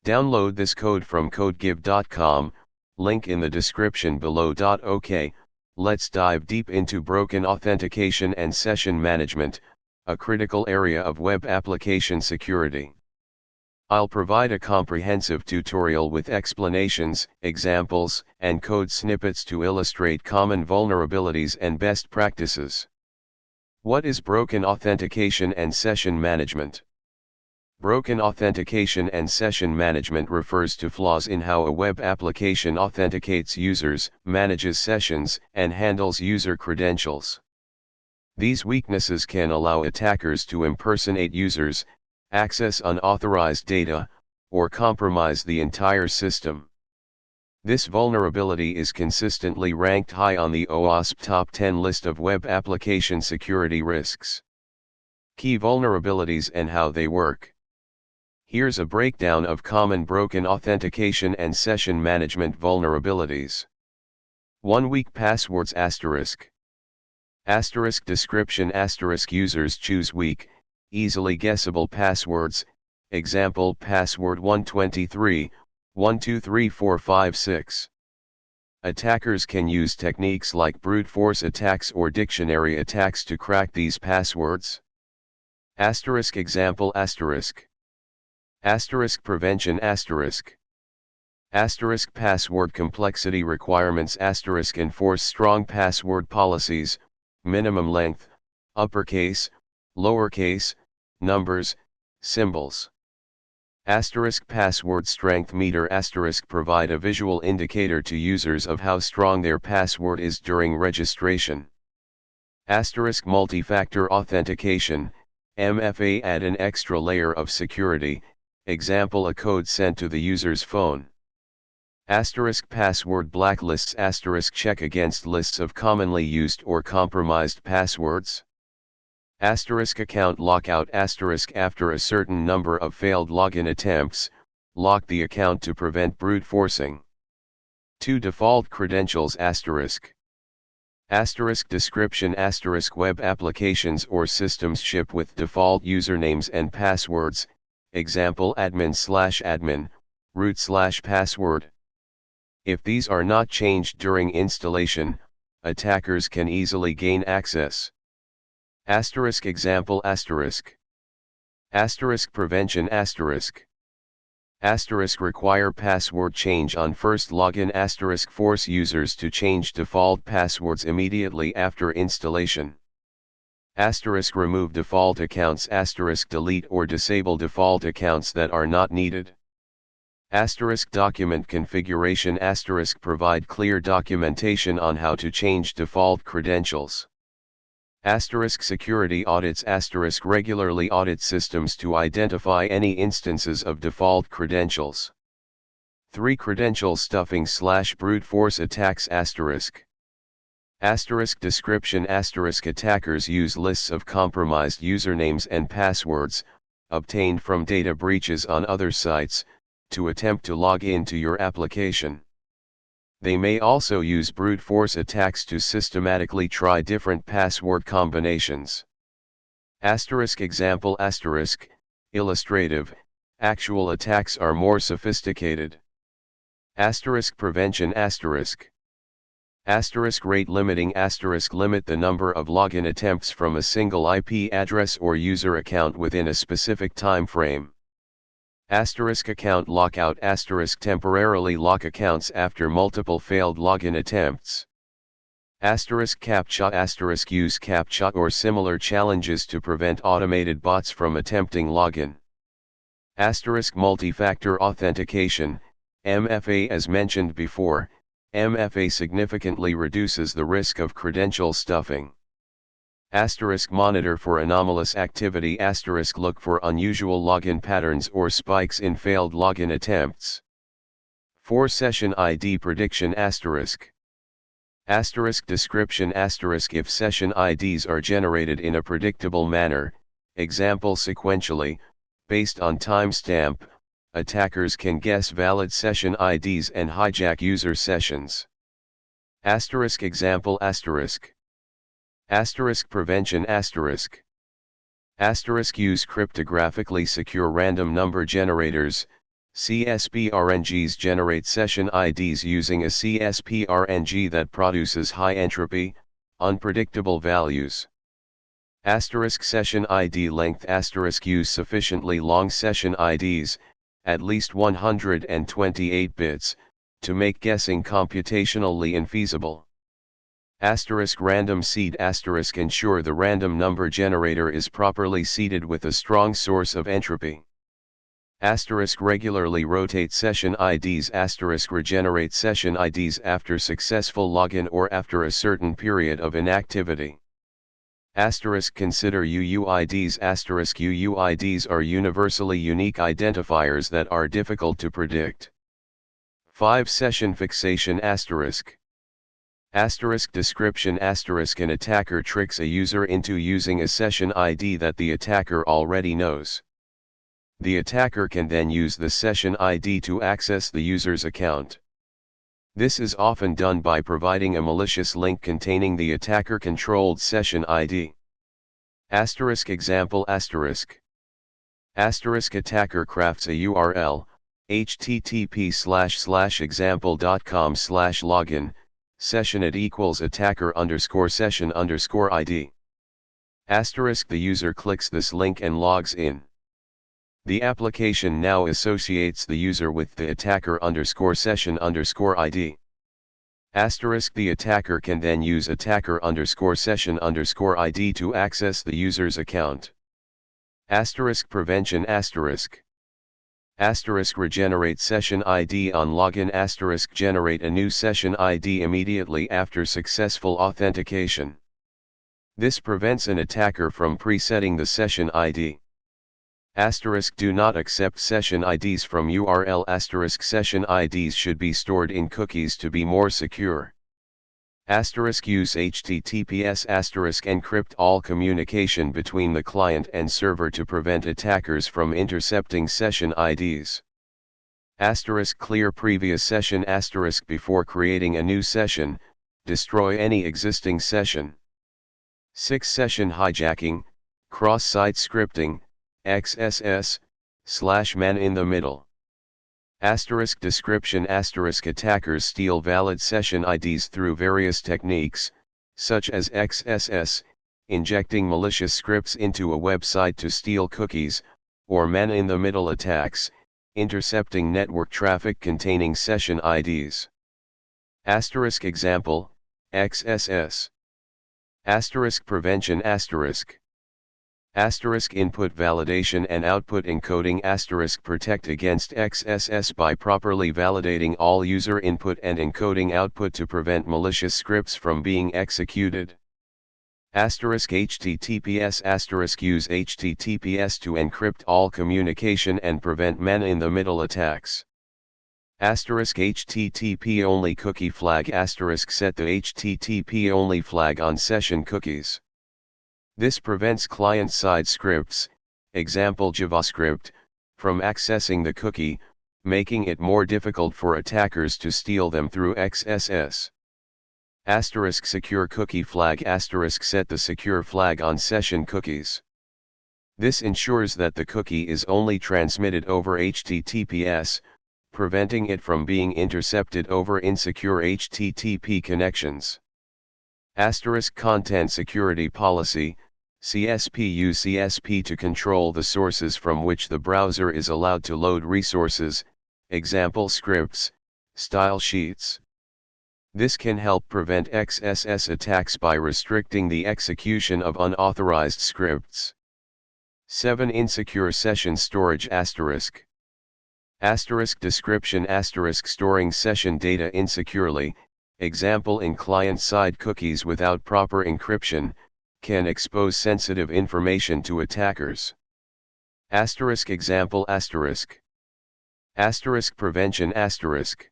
Download this code from codegive.com, link in the description below. OK, let's dive deep into broken authentication and session management, a critical area of web application security. I'll provide a comprehensive tutorial with explanations, examples, and code snippets to illustrate common vulnerabilities and best practices. What is broken authentication and session management? Broken authentication and session management refers to flaws in how a web application authenticates users, manages sessions, and handles user credentials. These weaknesses can allow attackers to impersonate users, access unauthorized data, or compromise the entire system. This vulnerability is consistently ranked high on the OWASP Top 10 list of web application security risks. Key vulnerabilities and how they work. Here's a breakdown of common broken authentication and session management vulnerabilities. 1. Weak passwords ***. Description *** Users choose weak, easily guessable passwords, example password 123, 123456. Attackers can use techniques like brute force attacks or dictionary attacks to crack these passwords. Example prevention password complexity requirements enforce strong password policies, minimum length, uppercase, lowercase, numbers, symbols. Password strength meter provide a visual indicator to users of how strong their password is during registration. Multi-factor authentication, MFA add an extra layer of security, example a code sent to the user's phone. Password blacklists check against lists of commonly used or compromised passwords. Account lockout after a certain number of failed login attempts, lock the account to prevent brute forcing. 2. Default credentials description web applications or systems ship with default usernames and passwords, example admin/admin, root/password. If these are not changed during installation, attackers can easily gain access. Example prevention require password change on first login force users to change default passwords immediately after installation. Remove default accounts delete or disable default accounts that are not needed. Document configuration provide clear documentation on how to change default credentials. Security audits regularly audit systems to identify any instances of default credentials. 3. Credential stuffing / brute force attacks description attackers use lists of compromised usernames and passwords, obtained from data breaches on other sites, to attempt to log into your application. They may also use brute force attacks to systematically try different password combinations. Example illustrative, actual attacks are more sophisticated. Prevention rate limiting limit the number of login attempts from a single IP address or user account within a specific time frame. Account lockout temporarily lock accounts after multiple failed login attempts. CAPTCHA use CAPTCHA or similar challenges to prevent automated bots from attempting login. Multi-factor authentication, MFA. As mentioned before, MFA significantly reduces the risk of credential stuffing. Monitor for anomalous activity. Look for unusual login patterns or spikes in failed login attempts. 4. Session ID prediction description if session IDs are generated in a predictable manner, example sequentially, based on timestamp, attackers can guess valid session IDs and hijack user sessions. Example prevention use cryptographically secure random number generators, CSPRNGs generate session IDs using a CSPRNG that produces high entropy, unpredictable values. Asterisk session ID length asterisk use sufficiently long session IDs, at least 128 bits, to make guessing computationally infeasible. Asterisk random seed asterisk ensure the random number generator is properly seeded with a strong source of entropy. Asterisk regularly rotate session IDs asterisk regenerate session IDs after successful login or after a certain period of inactivity. Asterisk consider UUIDs asterisk UUIDs are universally unique identifiers that are difficult to predict. 5. Session fixation asterisk. Asterisk description asterisk an attacker tricks a user into using a session ID that the attacker already knows. The attacker can then use the session ID to access the user's account. This is often done by providing a malicious link containing the attacker-controlled session ID. Asterisk example asterisk. Asterisk attacker crafts a URL, http://example.com/login, session it equals attacker_session_ID. Asterisk the user clicks this link and logs in. The application now associates the user with the attacker_session_ID. Asterisk the attacker can then use attacker_session_ID to access the user's account. Asterisk prevention asterisk. Asterisk regenerate session ID on login asterisk generate a new session ID immediately after successful authentication. This prevents an attacker from presetting the session ID. Asterisk do not accept session IDs from URL asterisk session IDs should be stored in cookies to be more secure. Asterisk use HTTPS asterisk encrypt all communication between the client and server to prevent attackers from intercepting session IDs. Asterisk clear previous session asterisk before creating a new session, destroy any existing session. 6. Session hijacking, cross-site scripting, XSS, /man in the middle. Asterisk description asterisk attackers steal valid session IDs through various techniques, such as XSS, injecting malicious scripts into a website to steal cookies, or man-in-the-middle attacks, intercepting network traffic containing session IDs. Asterisk example, XSS. Asterisk prevention asterisk. Asterisk input validation and output encoding asterisk protect against XSS by properly validating all user input and encoding output to prevent malicious scripts from being executed. Asterisk HTTPS asterisk use HTTPS to encrypt all communication and prevent man-in-the-middle attacks. Asterisk HTTP only cookie flag asterisk set the HTTP only flag on session cookies. This prevents client-side scripts, example JavaScript, from accessing the cookie, making it more difficult for attackers to steal them through XSS. Asterisk secure cookie flag asterisk set the secure flag on session cookies. This ensures that the cookie is only transmitted over HTTPS, preventing it from being intercepted over insecure HTTP connections. Asterisk content security policy, CSP use CSP to control the sources from which the browser is allowed to load resources, example scripts, style sheets. This can help prevent XSS attacks by restricting the execution of unauthorized scripts. 7. Insecure session storage asterisk. Asterisk description asterisk storing session data insecurely, example in client-side cookies without proper encryption, can expose sensitive information to attackers. Asterisk example asterisk. Asterisk prevention asterisk.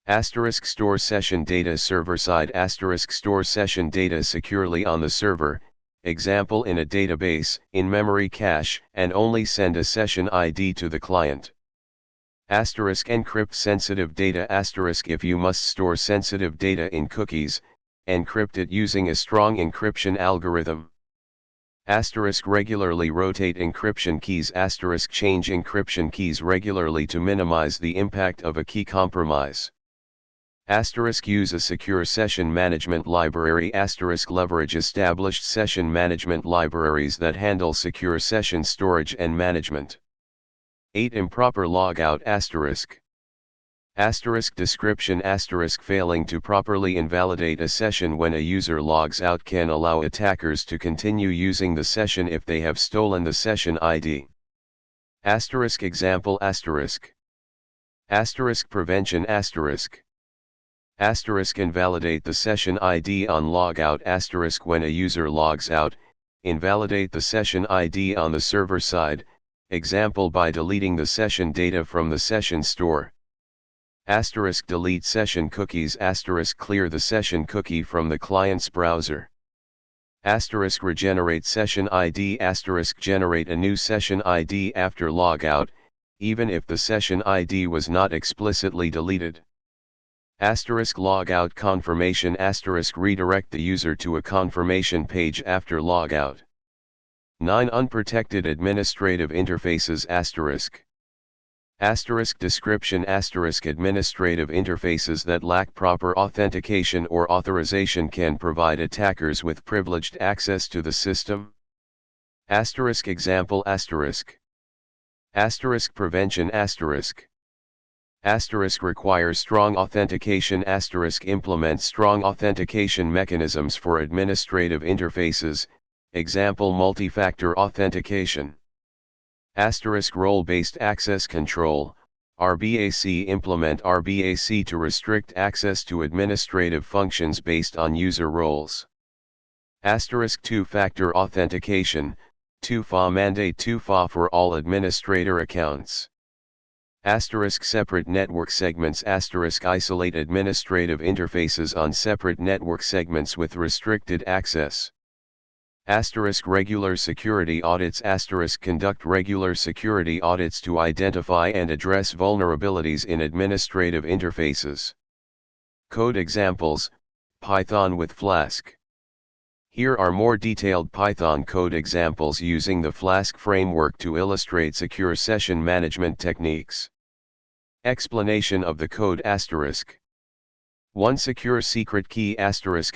Asterisk store session data server-side asterisk store session data securely on the server, example in a database, in-memory cache, and only send a session ID to the client. Asterisk encrypt sensitive data asterisk if you must store sensitive data in cookies, encrypt it using a strong encryption algorithm. Asterisk regularly rotate encryption keys. Asterisk change encryption keys regularly to minimize the impact of a key compromise. Asterisk use a secure session management library. Asterisk leverage established session management libraries that handle secure session storage and management. 8. Improper logout. Asterisk description. Failing to properly invalidate a session when a user logs out can allow attackers to continue using the session if they have stolen the session ID. Example. Prevention. Invalidate the session ID on logout. When a user logs out, invalidate the session ID on the server side, example by deleting the session data from the session store. Delete session cookies. Clear the session cookie from the client's browser. Regenerate session ID. Generate a new session ID after logout, even if the session ID was not explicitly deleted. Logout confirmation. Redirect the user to a confirmation page after logout. 9. Unprotected administrative interfaces. Description. Administrative interfaces that lack proper authentication or authorization can provide attackers with privileged access to the system. Example. Prevention. Requires strong authentication. Implements strong authentication mechanisms for administrative interfaces, example multi-factor authentication. Role-based access control, RBAC. Implement RBAC to restrict access to administrative functions based on user roles. Two-factor authentication, 2FA mandate 2FA for all administrator accounts. Separate network segments. Isolate administrative interfaces on separate network segments with restricted access. Regular security audits. Conduct regular security audits to identify and address vulnerabilities in administrative interfaces. Code examples: Python with Flask. Here are more detailed Python code examples using the Flask framework to illustrate secure session management techniques. Explanation of the code. 1. Secure secret key. A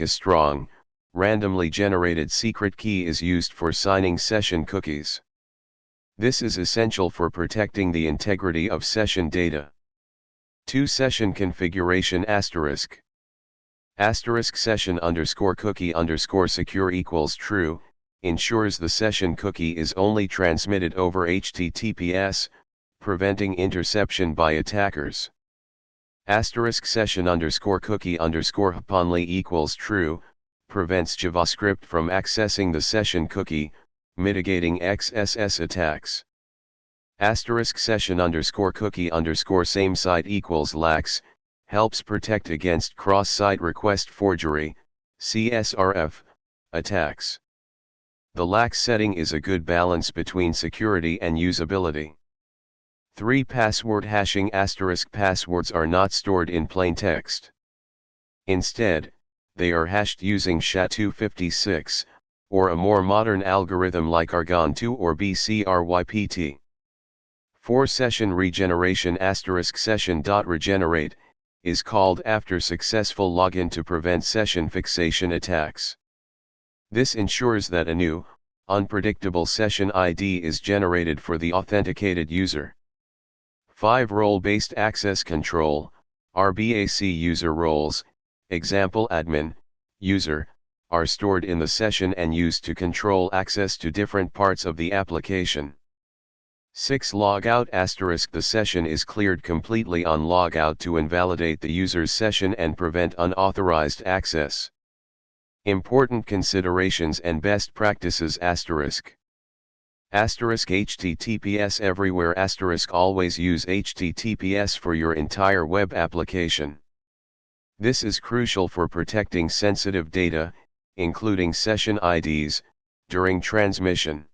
strong, randomly generated secret key is used for signing session cookies. This is essential for protecting the integrity of session data. 2. Session configuration. Session _cookie _secure equals true, ensures the session cookie is only transmitted over HTTPS, preventing interception by attackers. Session _cookie _only equals true, prevents JavaScript from accessing the session cookie, mitigating XSS attacks. Session _cookie same site equals lax, helps protect against cross-site request forgery, CSRF, attacks. The lax setting is a good balance between security and usability. 3. Password hashing. Passwords are not stored in plain text. Instead, they are hashed using SHA-256, or a more modern algorithm like Argon2 or BCRYPT. 4. Session regeneration. Session.regenerate, is called after successful login to prevent session fixation attacks. This ensures that a new, unpredictable session ID is generated for the authenticated user. 5. Role-based access control, RBAC. User roles, example admin, user, are stored in the session and used to control access to different parts of the application. 6. Logout. The session is cleared completely on logout to invalidate the user's session and prevent unauthorized access. Important considerations and best practices. HTTPS everywhere. Always use HTTPS for your entire web application. This is crucial for protecting sensitive data, including session IDs, during transmission.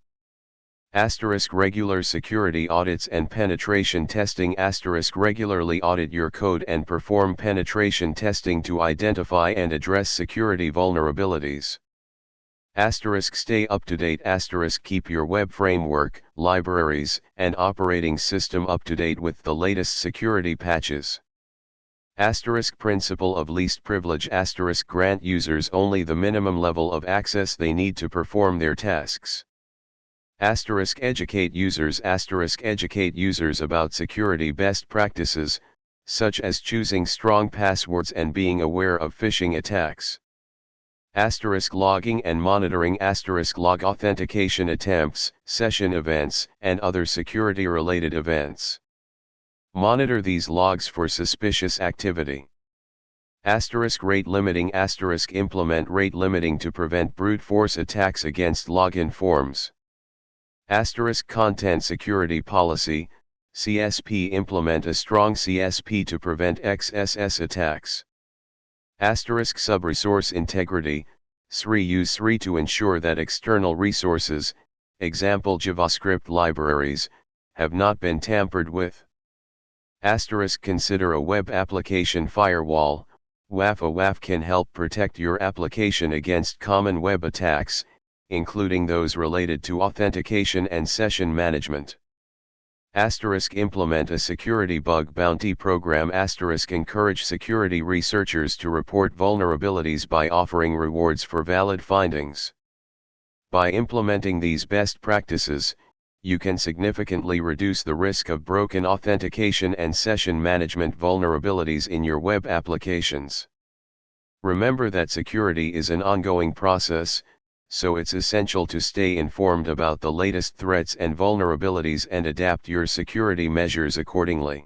Regular security audits and penetration testing. Regularly audit your code and perform penetration testing to identify and address security vulnerabilities. Stay up to date. Keep your web framework, libraries, and operating system up to date with the latest security patches. Principle of least privilege. Grant users only the minimum level of access they need to perform their tasks. Educate users. Educate users about security best practices, such as choosing strong passwords and being aware of phishing attacks. Logging and monitoring. Log authentication attempts, session events, and other security-related events. Monitor these logs for suspicious activity. Rate limiting. Implement rate limiting to prevent brute force attacks against login forms. Content security policy, CSP. Implement a strong CSP to prevent XSS attacks. Sub-resource integrity, SRI. Use SRI to ensure that external resources, example JavaScript libraries, have not been tampered with. Consider a web application firewall. WAF. A WAF can help protect your application against common web attacks, including those related to authentication and session management. Implement a security bug bounty program. Encourage security researchers to report vulnerabilities by offering rewards for valid findings. By implementing these best practices, you can significantly reduce the risk of broken authentication and session management vulnerabilities in your web applications. Remember that security is an ongoing process, so it's essential to stay informed about the latest threats and vulnerabilities and adapt your security measures accordingly.